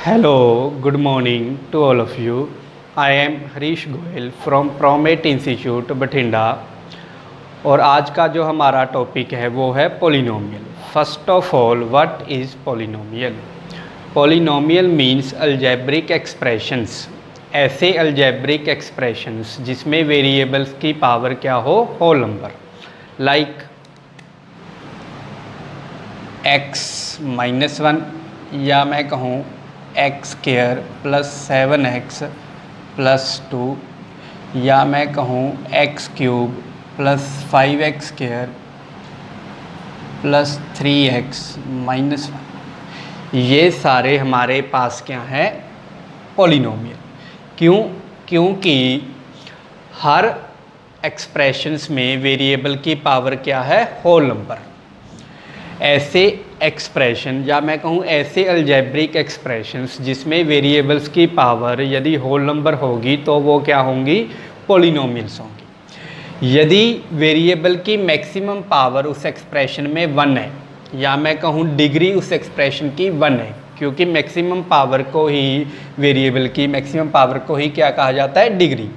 Hello, good morning to all of you. I am Harish Goyal from Pro-Matte institute Bathinda और आज का जो हमारा टॉपिक है वो है polynomial. First of all, what is polynomial? Polynomial means algebraic expressions, ऐसे अलजेब्रिक एक्सप्रेशंस जिसमें वेरिएबल्स की पावर क्या हो, होल नंबर, लाइक x-1 या मैं कहूँ x² प्लस 7x प्लस 2 या मैं कहूँ x³ plus 5x² plus 3x minus 1। ये सारे हमारे पास क्या हैं, पोलिनोमियल। क्योंकि हर एक्सप्रेशंस में वेरिएबल की पावर क्या है, होल नंबर। ऐसे एक्सप्रेशन या मैं कहूँ ऐसे अलजेब्रिक एक्सप्रेशंस जिसमें वेरिएबल्स की पावर यदि होल नंबर होगी तो वो क्या होंगी, पोलिनोमियल्स होंगी। यदि वेरिएबल की मैक्सिमम पावर उस एक्सप्रेशन में 1 है या मैं कहूँ डिग्री उस एक्सप्रेशन की 1 है, क्योंकि मैक्सिमम पावर को ही वेरिएबल की मैक्सिमम पावर को ही क्या कहा जाता है, डिग्री।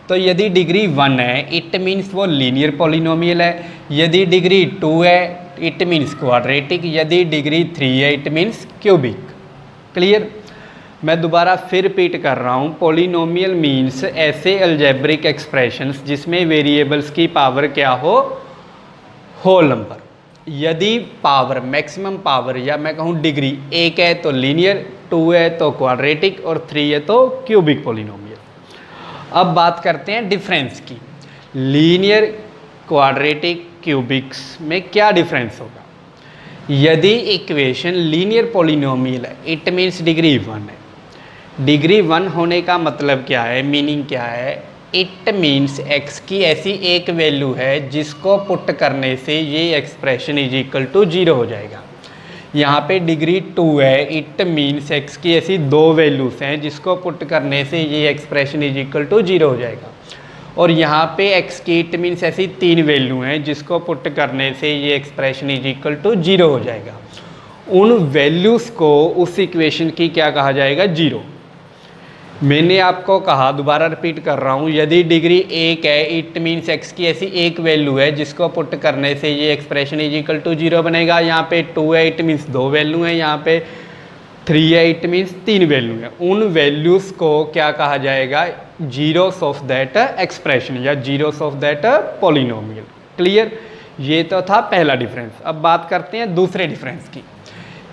तो यदि डिग्री 1 है इट मीन्स वो लीनियर पोलिनोमियल है, यदि डिग्री 2 है इट मीन्स क्वाड्रेटिक, यदि डिग्री 3 है इट मीन्स क्यूबिक। क्लियर? मैं दोबारा फिर रिपीट कर रहा हूँ, पोलिनोमियल मीन्स ऐसे अलजेब्रिक एक्सप्रेशंस जिसमें वेरिएबल्स की पावर क्या हो, होल नंबर। यदि पावर मैक्सिमम पावर या मैं कहूँ डिग्री 1 है तो लीनियर, 2 है तो क्वाड्रेटिक और 3 है तो क्यूबिक पोलिनोमियल। अब बात करते हैं डिफरेंस की। लीनियर, क्वाड्रेटिक, क्यूबिक्स में क्या डिफरेंस होगा? यदि इक्वेशन लीनियर पोलिनोमियल है इट मीन्स डिग्री 1 है। डिग्री 1 होने का मतलब क्या है, मीनिंग क्या है? इट मीन्स x की ऐसी एक वैल्यू है जिसको पुट करने से ये एक्सप्रेशन इज इक्वल टू 0 हो जाएगा। यहाँ पे डिग्री 2 है इट मीन्स x की ऐसी 2 वैल्यूज़ हैं जिसको पुट करने से ये एक्सप्रेशन इज इक्वल टू 0 हो जाएगा। और यहाँ पे x की इट मीन्स ऐसी 3 वैल्यू हैं जिसको पुट करने से ये एक्सप्रेशन इज इक्वल टू 0 हो जाएगा। उन वैल्यूज़ को उस इक्वेशन की क्या कहा जाएगा, 0। मैंने आपको कहा, दोबारा रिपीट कर रहा हूँ, यदि डिग्री 1 है इट मीन्स x की ऐसी एक वैल्यू है जिसको पुट करने से ये एक्सप्रेशन इज इक्वल टू 0 बनेगा। यहाँ पे 2 है इट मीन्स 2 वैल्यू हैं, यहाँ पे 3 है इट मीन्स 3 वैल्यू है। उन वैल्यूज़ को क्या कहा जाएगा, जीरोस ऑफ दैट एक्सप्रेशन या zeros of that polynomial. Clear? ये तो था पहला डिफरेंस। अब बात करते हैं दूसरे डिफरेंस की।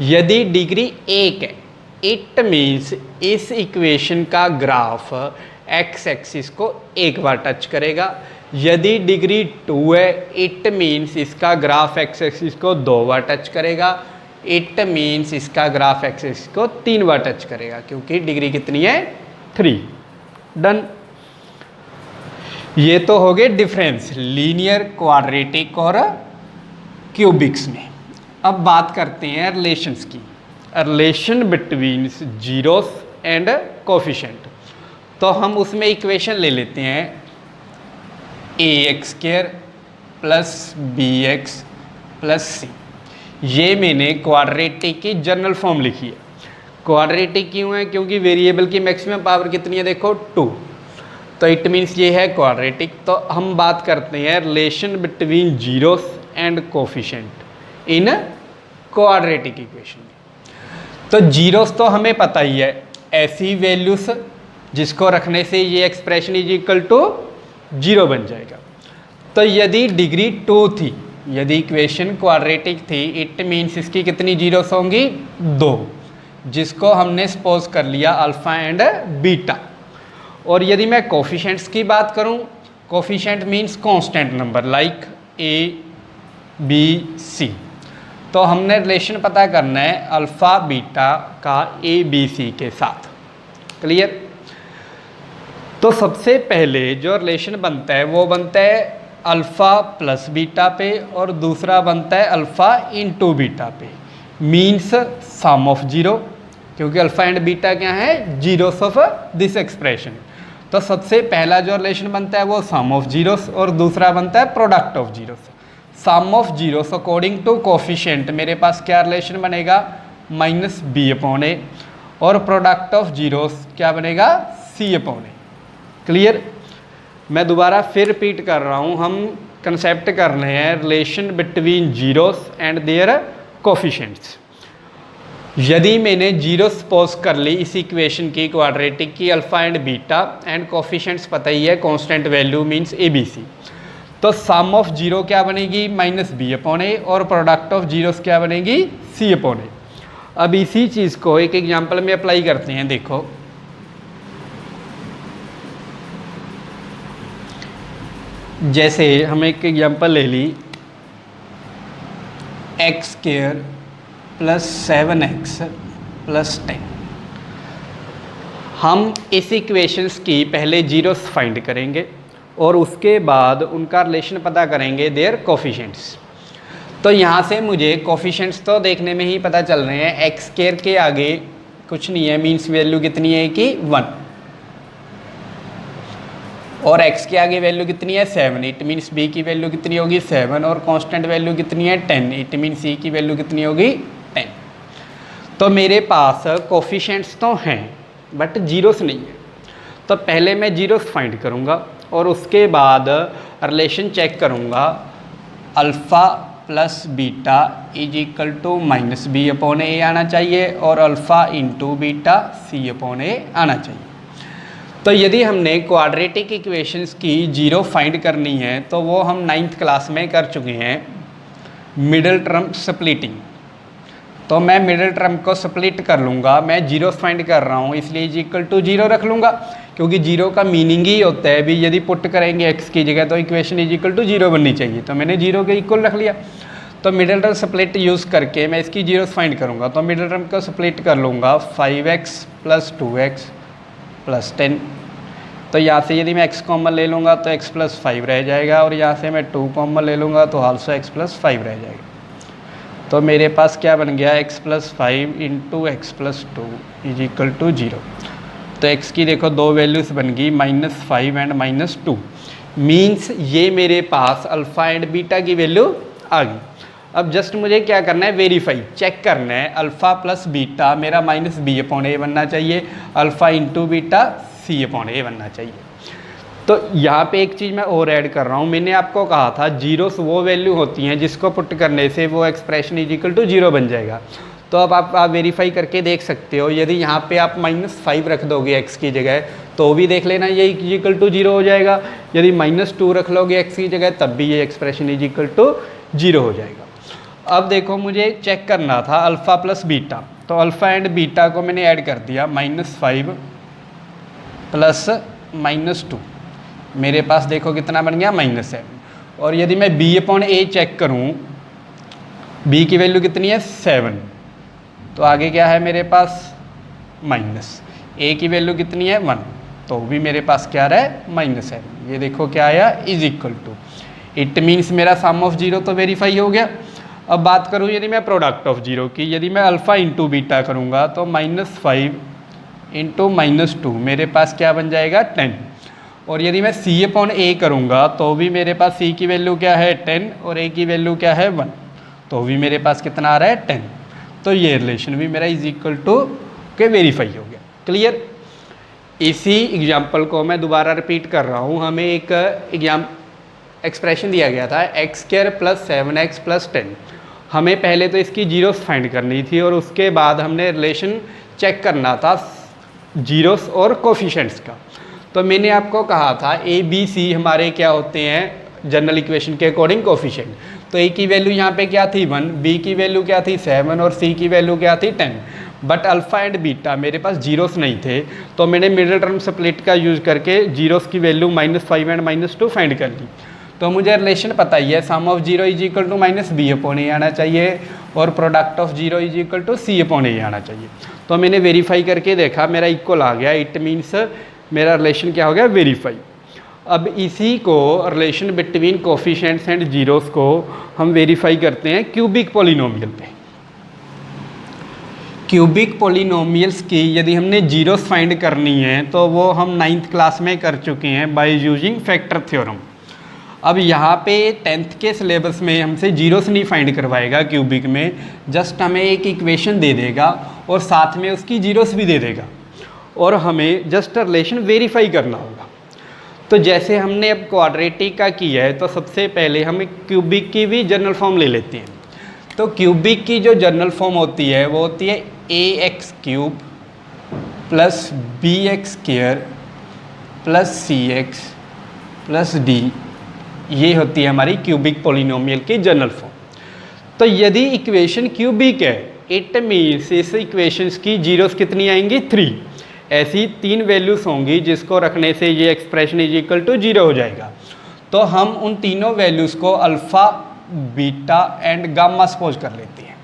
यदि डिग्री 1 है इट मीन्स इस इक्वेशन का ग्राफ एक्स एक्सिस को एक बार टच करेगा। यदि डिग्री 2 है इट मीन्स इसका ग्राफ एक्स एक्सिस को 2 बार टच करेगा। इट मीन्स इसका ग्राफ एक्स एक्सिस को 3 बार टच करेगा, क्योंकि डिग्री कितनी है, 3। डन। ये तो हो गए डिफरेंस लीनियर, क्वाड्रेटिक और क्यूबिक्स में। अब बात करते हैं रिलेशंस की, relation between zeros and coefficient. तो हम उसमें इक्वेशन ले लेते हैं ax² plus bx plus c। ये मैंने क्वाड्रेटिक की जनरल फॉर्म लिखी है। क्वाड्रेटिक क्यों है? क्योंकि वेरिएबल की मैक्सिमम पावर कितनी है, देखो 2, तो इट मीन्स ये है क्वाड्रेटिक। तो हम बात करते हैं relation between zeros and coefficient in quadratic equation. तो जीरोस तो हमें पता ही है, ऐसी वैल्यूज जिसको रखने से ये एक्सप्रेशन इज इक्वल टू 0 बन जाएगा। तो यदि डिग्री 2 थी, यदि इक्वेशन क्वाड्रेटिक थी इट मीन्स इसकी कितनी जीरोस होंगी, 2, जिसको हमने सपोज कर लिया अल्फ़ा एंड बीटा। और यदि मैं कोफिशिएंट्स की बात करूं, coefficient means constant number like a b c। तो हमने रिलेशन पता करना है अल्फ़ा बीटा का a b c के साथ। क्लियर? तो सबसे पहले जो रिलेशन बनता है वो बनता है अल्फ़ा प्लस बीटा पे और दूसरा बनता है अल्फ़ा इंटू बीटा पे, मीन्स सम ऑफ 0, क्योंकि अल्फ़ा एंड बीटा क्या है, जीरोस ऑफ दिस एक्सप्रेशन। तो सबसे पहला जो रिलेशन बनता है वो सम ऑफ जीरोस और दूसरा बनता है product of zeros. Sum of zeros according to coefficient मेरे पास क्या रिलेशन बनेगा, -b/a और प्रोडक्ट ऑफ जीरोस क्या बनेगा C/A। क्लियर। मैं दोबारा फिर रिपीट कर रहा हूँ, हम कंसेप्ट कर रहे हैं relation between zeros and there coefficients. यदि मैंने जीरो सपोज कर ली इस इक्वेशन की क्वाड्रेटिक की alpha and beta and coefficients पता ही है कांस्टेंट वैल्यू मींस ABC, तो सम ऑफ जीरो क्या बनेगी -B/A और प्रोडक्ट ऑफ जीरोस क्या बनेगी C/A। अब इसी चीज़ को एक एग्जांपल में अप्लाई करते हैं। देखो जैसे हम एक एग्जांपल ले ली x² + 7x + 10। हम इस इक्वेशंस की पहले जीरोस फाइंड करेंगे और उसके बाद उनका रिलेशन पता करेंगे देयर कोफिशिएंट्स। तो यहाँ से मुझे कोफिशिएंट्स तो देखने में ही पता चल रहे हैं, x² के आगे कुछ नहीं है, मीन्स वैल्यू कितनी है कि 1, और x के आगे वैल्यू कितनी है 7, इट मीन्स b की वैल्यू कितनी होगी 7, और कांस्टेंट वैल्यू कितनी है 10, इट मीन्स c की वैल्यू कितनी होगी 10। तो मेरे पास कोफिशिएंट्स तो हैं बट जीरोस नहीं है, तो पहले मैं जीरोस फाइंड करूँगा और उसके बाद रिलेशन चेक करूँगा alpha plus beta is equal to -B/A आना चाहिए और अल्फ़ा इंटू बीटा C/A आना चाहिए। तो यदि हमने क्वाड्रेटिक इक्वेशंस की जीरो फाइंड करनी है तो वो हम 9th क्लास में कर चुके हैं, मिडिल टर्म स्प्लिटिंग। तो मैं मिडिल टर्म को स्प्लिट कर लूँगा, मैं जीरो फाइंड कर रहा हूँ इसलिए इज इक्वल टू जीरो रख लूँगा, क्योंकि जीरो का मीनिंग ही होता है भी यदि पुट करेंगे x की जगह तो equation is equal to zero बननी चाहिए, तो मैंने जीरो के इक्वल रख लिया। तो मिडिल टर्म स्प्लिट यूज़ करके मैं इसकी जीरोस फाइंड करूँगा, तो मिडिल टर्म को स्प्लिट कर लूँगा 5x + 2x + 10। तो यहाँ से यदि मैं x कॉमन ले लूँगा तो x + 5 रह जाएगा, और यहाँ से मैं 2 कॉमन ले लूँगा तो आल्सो x + 5 रह जाएगा। तो मेरे पास क्या बन गया x + 5 into x + 2 is equal to 0। तो x की देखो दो वैल्यूज बन गई -5 एंड -2, मीन्स ये मेरे पास अल्फ़ा एंड बीटा की वैल्यू आ गई। अब जस्ट मुझे क्या करना है, वेरीफाई चेक करना है, अल्फ़ा प्लस बीटा मेरा -B/A बनना चाहिए, अल्फ़ा इंटू बीटा C/A बनना चाहिए। तो यहाँ पे एक चीज़ मैं और ऐड कर रहा हूँ, मैंने आपको कहा था जीरोस वो वैल्यू होती हैं जिसको पुट करने से वो एक्सप्रेशन इज इक्वल टू 0 बन जाएगा। तो अब आप वेरीफाई करके देख सकते हो, यदि यहाँ पे आप -5 रख दोगे x की जगह तो भी देख लेना ये इज इक्वल टू 0 हो जाएगा, यदि -2 रख लोगे x की जगह तब भी ये एक्सप्रेशन इज इक्वल टू 0 हो जाएगा। अब देखो मुझे चेक करना था अल्फ़ा प्लस बीटा, तो अल्फ़ा एंड बीटा को मैंने ऐड कर दिया, -5 प्लस -2 मेरे पास देखो कितना बन गया -7। और यदि मैं B/A चेक करूं, b की वैल्यू कितनी है 7, तो आगे क्या है मेरे पास माइनस, a की वैल्यू कितनी है 1, तो भी मेरे पास क्या रहा है -7। ये देखो क्या आया is equal to, it means मेरा सम ऑफ जीरो तो वेरीफाई हो गया। अब बात करूं यदि मैं प्रोडक्ट ऑफ जीरो की, यदि मैं अल्फ़ा इंटू बीटा करूँगा तो -5 इंटू -2 मेरे पास क्या बन जाएगा 10, और यदि मैं C/A करूँगा तो भी मेरे पास c की वैल्यू क्या है 10 और a की वैल्यू क्या है 1, तो भी मेरे पास कितना आ रहा है 10। तो ये रिलेशन भी मेरा इज इक्वल टू के वेरीफाई हो गया। क्लियर। इसी एग्जाम्पल को मैं दोबारा रिपीट कर रहा हूँ, हमें एक एक्सप्रेशन दिया गया था x² + 7x + 10। हमें पहले तो इसकी जीरोस फाइंड करनी थी और उसके बाद हमने रिलेशन चेक करना था जीरोस और कोफिशिएंट्स का। तो मैंने आपको कहा था ABC हमारे क्या होते हैं जनरल इक्वेशन के अकॉर्डिंग कोफिशिएंट। तो a की वैल्यू यहाँ पे क्या थी 1, b की वैल्यू क्या थी 7 और c की वैल्यू क्या थी 10। बट अल्फ़ा एंड बीटा मेरे पास जीरोस नहीं थे, तो मैंने मिडिल टर्म स्प्लिट का यूज़ करके जीरोस की वैल्यू -5 एंड -2 फाइंड कर ली। तो मुझे रिलेशन पता ही है, sum of zero is equal to -B/A आना चाहिए और product of zero is equal to C/A आना चाहिए। तो मैंने वेरीफाई करके देखा मेरा इक्वल आ गया, इट मीन्स मेरा रिलेशन क्या हो गया वेरीफाई। अब इसी को relation between coefficients and zeros को हम वेरीफाई करते हैं क्यूबिक पॉलिनोमियल पे। क्यूबिक पॉलिनोमियल्स की यदि हमने जीरोस फाइंड करनी है तो वो हम 9th क्लास में कर चुके हैं बाय यूजिंग फैक्टर थ्योरम। अब यहाँ पे 10th के सिलेबस में हमसे जीरोस नहीं फाइंड करवाएगा क्यूबिक में, जस्ट हमें एक इक्वेशन दे देगा और साथ में उसकी जीरोस भी दे देगा और हमें जस्ट रिलेशन वेरीफाई करना होगा। तो जैसे हमने अब क्वाड्रेटिक का किया है तो सबसे पहले हम क्यूबिक की भी जनरल फॉर्म ले लेते हैं। तो क्यूबिक की जो जनरल फॉर्म होती है वो होती है ax³ plus bx² plus cx plus d। ये होती है हमारी क्यूबिक पॉलिनोमियल की जनरल फॉर्म। तो यदि इक्वेशन क्यूबिक है इट मीन्स इस इक्वेशंस की जीरोस कितनी आएंगी 3। ऐसी 3 वैल्यूज होंगी जिसको रखने से ये एक्सप्रेशन इज इक्वल टू 0 हो जाएगा। तो हम उन तीनों वैल्यूज़ को alpha, beta and gamma suppose कर लेते हैं।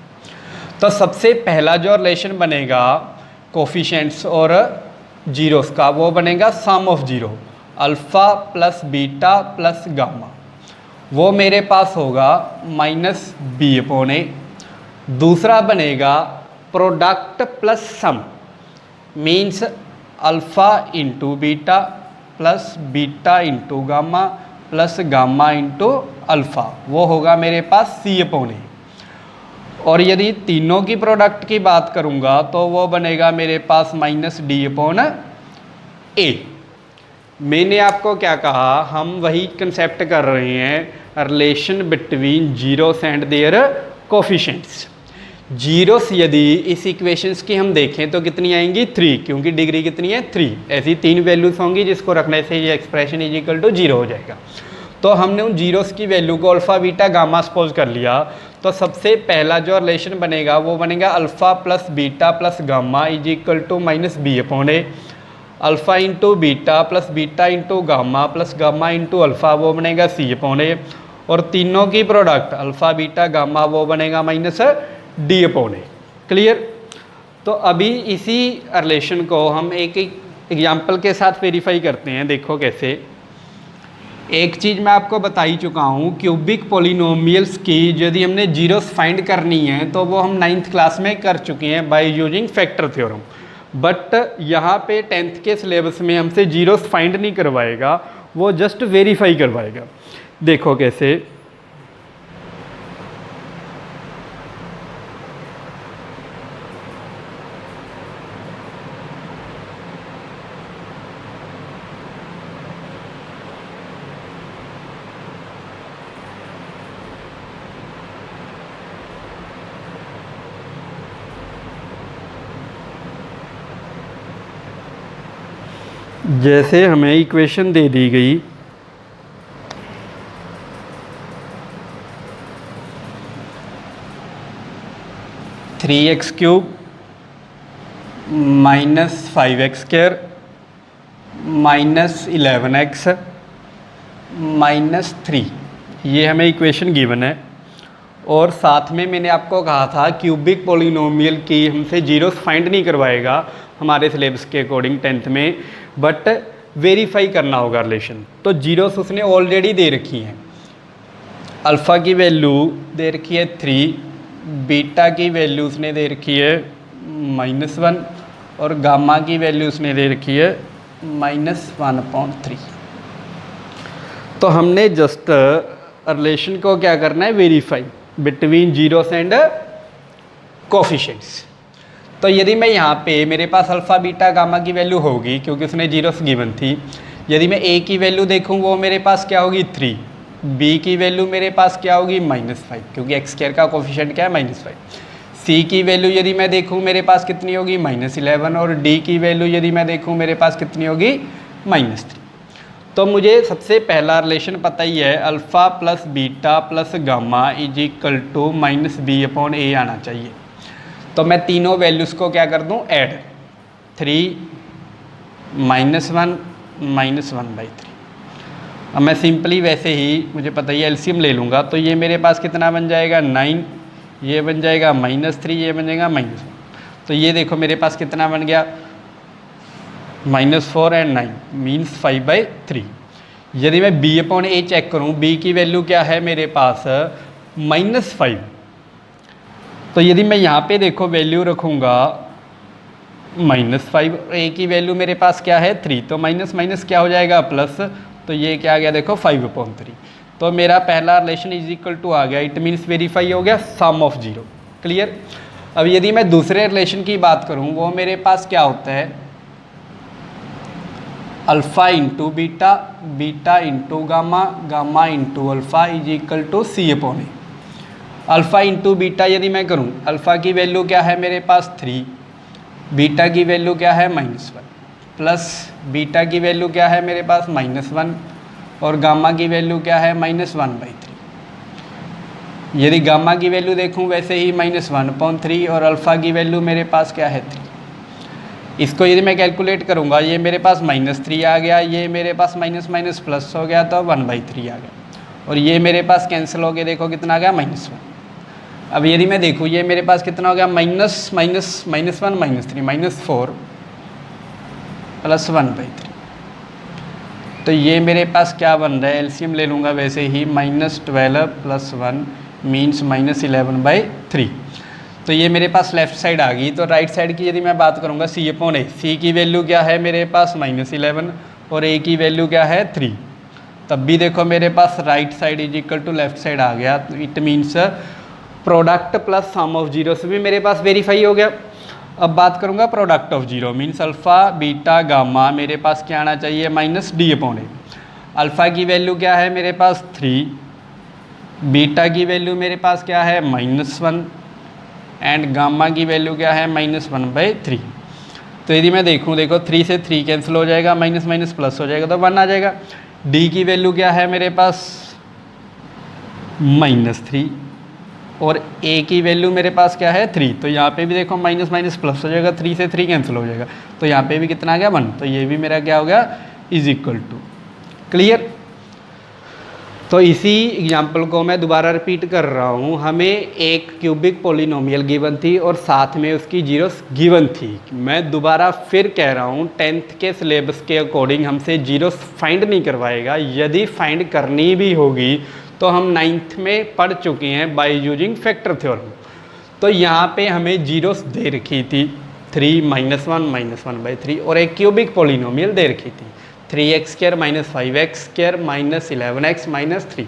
तो सबसे पहला जो रिलेशन बनेगा कोफिशिएंट्स और जीरोस का वो बनेगा sum of zero, alpha plus beta plus gamma. वो मेरे पास होगा -b/a। दूसरा बनेगा product plus sum, means alpha into beta plus beta into gamma plus gamma into alpha, वो होगा मेरे पास c/a। और यदि तीनों की प्रोडक्ट की बात करूँगा तो वो बनेगा मेरे पास -d/a। मैंने आपको क्या कहा, हम वही कंसेप्ट कर रहे हैं relation between zeros and there coefficients. Zeros यदि इस इक्वेशंस की हम देखें तो कितनी आएंगी 3, क्योंकि डिग्री कितनी है 3। ऐसी 3 वैल्यूज होंगी जिसको रखने से ये एक्सप्रेशन इज इक्वल टू 0 हो जाएगा। तो हमने उन जीरोस की वैल्यू को अल्फ़ा बीटा गामा सपोज कर लिया। तो सबसे पहला जो रिलेशन बनेगा वो बनेगा alpha plus beta plus gamma is equal to -b/a। Alpha into beta plus beta into gamma plus gamma into alpha वो बनेगा c/a। और तीनों की प्रोडक्ट अल्फ़ा बीटा गामा वो बनेगा -d/a। क्लियर। तो अभी इसी रिलेशन को हम एक एग्जाम्पल के साथ वेरीफाई करते हैं। देखो कैसे। एक चीज़ मैं आपको बता ही चुका हूँ, क्यूबिक पॉलिनोमियल्स की यदि हमने जीरोस फाइंड करनी है तो वो हम 9th क्लास में कर चुके हैं by using factor theorem. But यहाँ पे 10th के सिलेबस में हमसे जीरोस फाइंड नहीं करवाएगा, वो जस्ट वेरीफाई करवाएगा। देखो कैसे। जैसे हमें इक्वेशन दे दी गई 3x³ -5x² -11x -3, ये हमें इक्वेशन गिवन है। और साथ में मैंने आपको कहा था क्यूबिक पॉलिनोमियल की हमसे जीरोस फाइंड नहीं करवाएगा हमारे सिलेबस के अकॉर्डिंग 10th में, बट वेरीफाई करना होगा रिलेशन। तो जीरोस उसने ऑलरेडी दे रखी हैं। अल्फ़ा की वैल्यू दे रखी है 3, बीटा की वैल्यू उसने दे रखी है -1 और गामा की वैल्यू उसने दे रखी है -1/3। तो हमने जस्ट रिलेशन को क्या करना है, verify between zeros and coefficients. तो यदि मैं यहाँ पे मेरे पास अल्फ़ा बीटा गामा की वैल्यू होगी क्योंकि उसने जीरोस गिवन थी। यदि मैं a की वैल्यू देखूँ वो मेरे पास क्या होगी 3, b की वैल्यू मेरे पास क्या होगी -5 क्योंकि x² का कोफिशिएंट क्या है -5। c की वैल्यू यदि मैं देखूँ मेरे पास कितनी होगी -11 और d की वैल्यू यदि मैं देखूँ मेरे पास कितनी होगी -3। तो मुझे सबसे पहला रिलेशन पता ही है alpha plus beta plus gamma is equal to -b/a आना चाहिए। तो मैं तीनों वैल्यूज़ को क्या कर दूँ ऐड, 3 -1 -1/3। अब मैं सिंपली वैसे ही मुझे पता ही एलसीएम ले लूँगा तो ये मेरे पास कितना बन जाएगा 9, ये बन जाएगा -3, ये बन जाएगा -1। तो ये देखो मेरे पास कितना बन गया -4 एंड 9 मीन्स 5/3। यदि मैं b/a चेक करूँ, b की वैल्यू क्या है मेरे पास -5। तो यदि मैं यहाँ पे देखो वैल्यू रखूँगा -5, a की वैल्यू मेरे पास क्या है 3, तो माइनस माइनस क्या हो जाएगा प्लस, तो ये क्या आ गया देखो 5/3। तो मेरा पहला रिलेशन इज इक्वल टू आ गया, इट मीन्स वेरीफाई हो गया सम ऑफ जीरो। क्लियर। अब यदि मैं दूसरे रिलेशन की बात करूं, वो मेरे पास क्या होता है, alpha into beta, beta into gamma, gamma into alpha is equal to C upon A. Alpha into beta यदि मैं करूं, अल्फ़ा की वैल्यू क्या है मेरे पास 3, बीटा की वैल्यू क्या है -1, प्लस बीटा की वैल्यू क्या है मेरे पास -1 और गामा की वैल्यू क्या है -1/3। यदि गामा की वैल्यू देखूं वैसे ही -1/3 और अल्फ़ा की वैल्यू मेरे पास क्या है 3। इसको यदि मैं कैलकुलेट करूंगा, ये मेरे पास -3 आ गया, ये मेरे पास माइनस माइनस प्लस हो गया तो 1/3 आ गया, और ये मेरे पास कैंसिल हो गया, देखो कितना आ गया -1। अब यदि मैं देखूँ ये मेरे पास कितना हो गया -1 -3 -4 प्लस 1/3, तो ये मेरे पास क्या बन रहा है, एलसीएम ले लूँगा वैसे ही, -12 + 1 मीन्स -11/3। तो ये मेरे पास लेफ्ट साइड आ गई। तो राइट साइड की यदि मैं बात करूँगा सी अपॉन ए, सी की वैल्यू क्या है मेरे पास -11 और ए की वैल्यू क्या है 3। तब भी देखो मेरे पास right side is equal to left side आ गया, it means product plus sum of zeros भी मेरे पास वेरीफाई हो गया। अब बात करूँगा product of zero, means alpha beta gamma मेरे पास क्या आना चाहिए -d अपॉन ए। अल्फ़ा की वैल्यू क्या है मेरे पास 3, बीटा की वैल्यू मेरे पास क्या है -1 एंड गामा की वैल्यू क्या है -1/3। तो यदि मैं देखूँ, देखो 3 से 3 कैंसिल हो जाएगा, माइनस माइनस प्लस हो जाएगा तो 1 आ जाएगा। डी की वैल्यू क्या है मेरे पास -3 और ए की वैल्यू मेरे पास क्या है 3। तो यहाँ पे भी देखो माइनस माइनस प्लस हो जाएगा, 3 से 3 कैंसिल हो जाएगा, तो यहाँ पे भी कितना आ गया 1। तो ये भी मेरा क्या हो गया इज इक्वल टू। क्लियर। तो इसी एग्जाम्पल को मैं दोबारा रिपीट कर रहा हूँ। हमें एक क्यूबिक पॉलिनोमियल गिवन थी और साथ में उसकी जीरोस गिवन थी। मैं दोबारा फिर कह रहा हूँ 10th के सिलेबस के अकॉर्डिंग हमसे जीरोस फाइंड नहीं करवाएगा। यदि फाइंड करनी भी होगी तो हम 9th में पढ़ चुके हैं बाय यूजिंग फैक्टर थ्योरम। तो यहाँ पे हमें जीरोस दे रखी थी 3 -1 -1/3 और एक क्यूबिक पॉलिनोमियल दे रखी थी 3x² - 5x² - 11x - 3।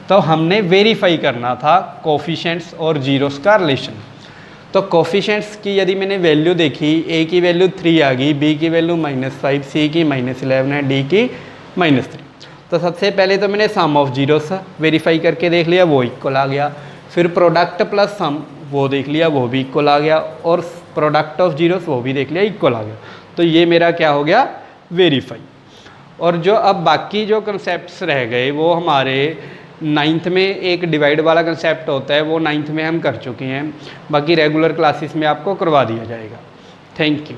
तो हमने वेरीफाई करना था कोफिशिएंट्स और जीरोस का रिलेशन। तो कोफिशिएंट्स की यदि मैंने वैल्यू देखी, a की वैल्यू 3 आ गई, b की वैल्यू -5, c की -11 है, d की -3। तो सबसे पहले तो मैंने सम ऑफ जीरोस वेरीफाई करके देख लिया, वो इक्वल आ गया। फिर प्रोडक्ट प्लस सम वो देख लिया, वो भी इक्वल आ गया, और प्रोडक्ट ऑफ जीरोस वो भी देख लिया, इक्वल आ गया। तो ये मेरा क्या हो गया वेरीफाई। और जो अब बाकी जो कंसेप्ट्स रह गए वो हमारे 9th में एक डिवाइड वाला कंसेप्ट होता है, वो 9th में हम कर चुके हैं। बाकी रेगुलर क्लासेस में आपको करवा दिया जाएगा। Thank you.